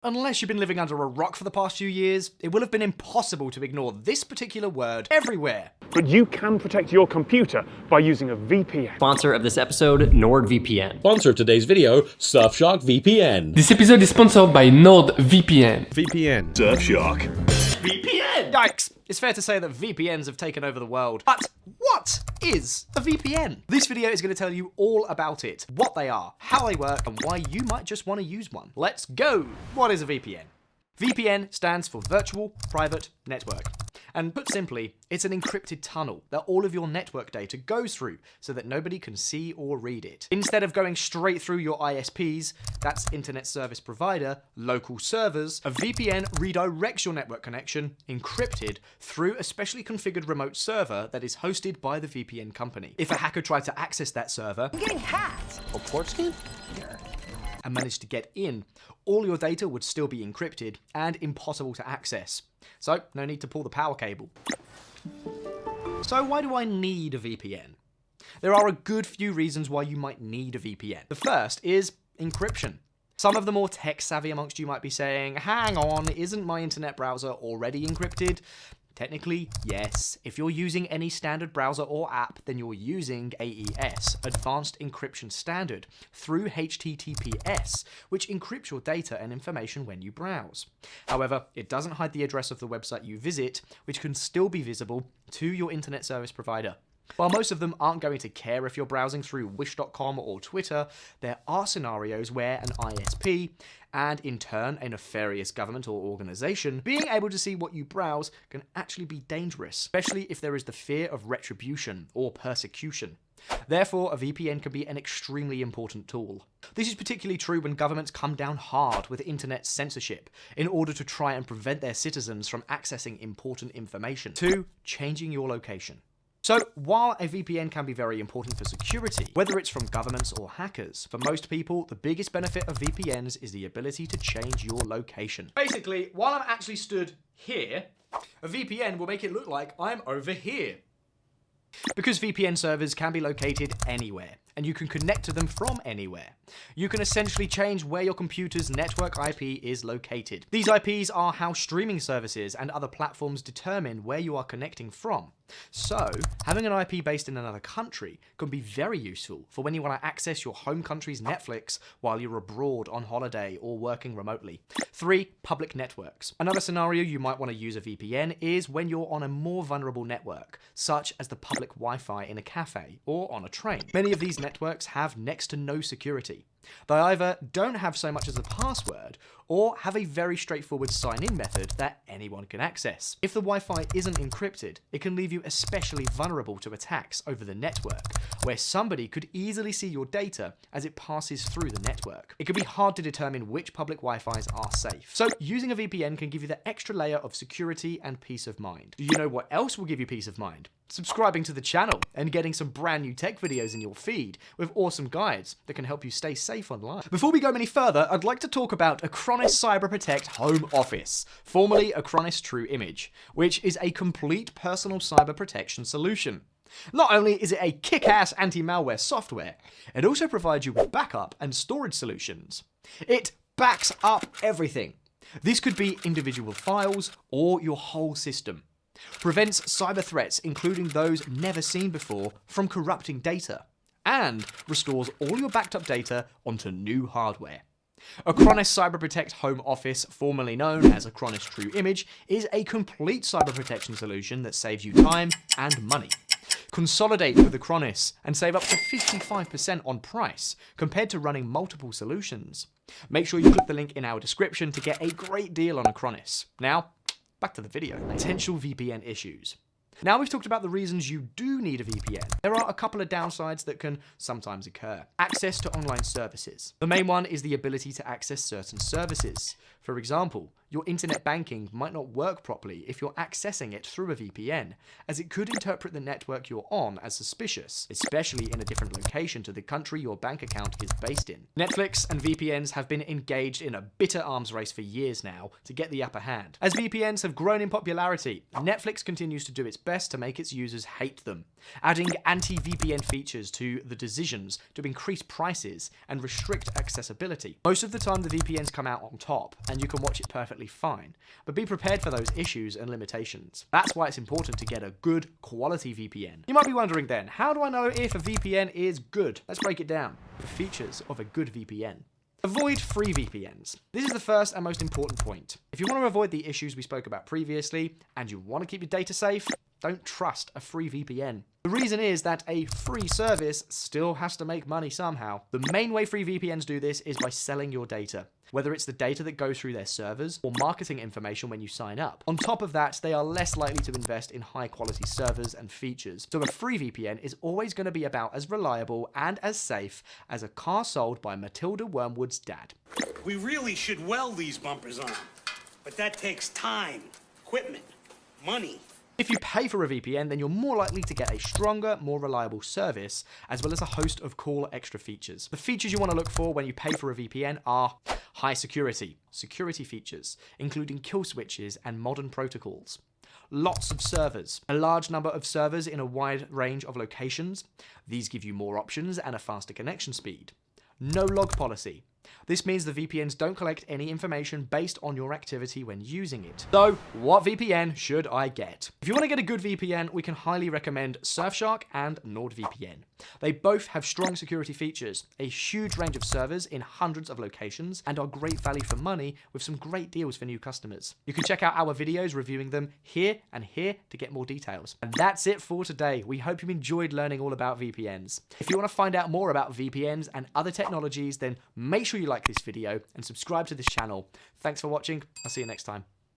unless you've been living under a rock for the past few years, it will have been impossible to ignore this particular word everywhere. But you can protect your computer by using a VPN. Sponsor of this episode, NordVPN. Sponsor of today's video, Surfshark VPN. This episode is sponsored by NordVPN. VPN. Surfshark. VPN! Yikes! It's fair to say that VPNs have taken over the world. But what is a VPN? This video is going to tell you all about it, what they are, how they work, and why you might just want to use one. Let's go! What is a VPN? VPN stands for Virtual Private Network. And put simply, it's an encrypted tunnel that all of your network data goes through so that nobody can see or read it. Instead of going straight through your ISPs, that's Internet Service Provider, local servers, a VPN redirects your network connection, encrypted, through a specially configured remote server that is hosted by the VPN company. If a hacker tried to access that server, I'm getting hacked. A port scan? and managed to get in, all your data would still be encrypted and impossible to access. So, no need to pull the power cable. So why do I need a VPN? There are a good few reasons why you might need a VPN. The first is encryption. Some of the more tech-savvy amongst you might be saying, hang on, isn't my internet browser already encrypted? Technically, yes. If you're using any standard browser or app, then you're using AES, Advanced Encryption Standard, through HTTPS, which encrypts your data and information when you browse. However, it doesn't hide the address of the website you visit, which can still be visible to your internet service provider. While most of them aren't going to care if you're browsing through wish.com or Twitter, there are scenarios where an ISP, and in turn a nefarious government or organization, being able to see what you browse can actually be dangerous, especially if there is the fear of retribution or persecution. Therefore, a VPN can be an extremely important tool. This is particularly true when governments come down hard with internet censorship in order to try and prevent their citizens from accessing important information. 2. Changing your location. So, while a VPN can be very important for security, whether it's from governments or hackers, for most people, the biggest benefit of VPNs is the ability to change your location. Basically, while I'm actually stood here, a VPN will make it look like I'm over here. Because VPN servers can be located anywhere, and you can connect to them from anywhere. You can essentially change where your computer's network IP is located. These IPs are how streaming services and other platforms determine where you are connecting from. So, having an IP based in another country can be very useful for when you want to access your home country's Netflix while you're abroad on holiday or working remotely. 3. Public networks. Another scenario you might want to use a VPN is when you're on a more vulnerable network, such as the public Wi-Fi in a cafe or on a train. Many of these networks have next to no security. They either don't have so much as a password, or have a very straightforward sign-in method that anyone can access. If the Wi-Fi isn't encrypted, it can leave you especially vulnerable to attacks over the network, where somebody could easily see your data as it passes through the network. It can be hard to determine which public Wi-Fis are safe. So using a VPN can give you the extra layer of security and peace of mind. Do you know what else will give you peace of mind? Subscribing to the channel and getting some brand new tech videos in your feed with awesome guides that can help you stay safe online. Before we go any further, I'd like to talk about Acronis Cyber Protect Home Office, formerly Acronis True Image, which is a complete personal cyber protection solution. Not only is it a kick-ass anti-malware software, it also provides you with backup and storage solutions. It backs up everything. This could be individual files or your whole system. Prevents cyber threats, including those never seen before, from corrupting data, and restores all your backed up data onto new hardware. Acronis Cyber Protect Home Office, formerly known as Acronis True Image, is a complete cyber protection solution that saves you time and money. Consolidate with Acronis and save up to 55% on price compared to running multiple solutions. Make sure you click the link in our description to get a great deal on Acronis. Now, back to the video. Potential VPN issues. Now we've talked about the reasons you do need a VPN. There are a couple of downsides that can sometimes occur. Access to online services. The main one is the ability to access certain services. For example, Your internet banking might not work properly if you're accessing it through a VPN, as it could interpret the network you're on as suspicious, especially in a different location to the country your bank account is based in. Netflix and VPNs have been engaged in a bitter arms race for years now to get the upper hand. As VPNs have grown in popularity, Netflix continues to do its best to make its users hate them, adding anti-VPN features to the decisions to increase prices and restrict accessibility. Most of the time the VPNs come out on top, and you can watch it perfectly fine, but be prepared for those issues and limitations. That's why it's important to get a good quality VPN. You might be wondering then, how do I know if a VPN is good? Let's break it down. The features of a good VPN. Avoid free VPNs. This is the first and most important point. If you want to avoid the issues we spoke about previously, and you want to keep your data safe, don't trust a free VPN. The reason is that a free service still has to make money somehow. The main way free VPNs do this is by selling your data, whether it's the data that goes through their servers or marketing information when you sign up. On top of that, they are less likely to invest in high quality servers and features. So a free VPN is always going to be about as reliable and as safe as a car sold by Matilda Wormwood's dad. We really should weld these bumpers on, but that takes time, equipment, money. If you pay for a VPN, then you're more likely to get a stronger, more reliable service, as well as a host of cool extra features. The features you want to look for when you pay for a VPN are high security features, including kill switches and modern protocols. Lots of servers, a large number of servers in a wide range of locations. These give you more options and a faster connection speed. No log policy. This means the VPNs don't collect any information based on your activity when using it. So, what VPN should I get? If you want to get a good VPN, we can highly recommend Surfshark and NordVPN. They both have strong security features, a huge range of servers in hundreds of locations, and are great value for money with some great deals for new customers. You can check out our videos reviewing them here and here to get more details. And that's it for today. We hope you enjoyed learning all about VPNs. If you want to find out more about VPNs and other technologies, then make sure you like this video and subscribe to this channel. Thanks for watching. I'll see you next time.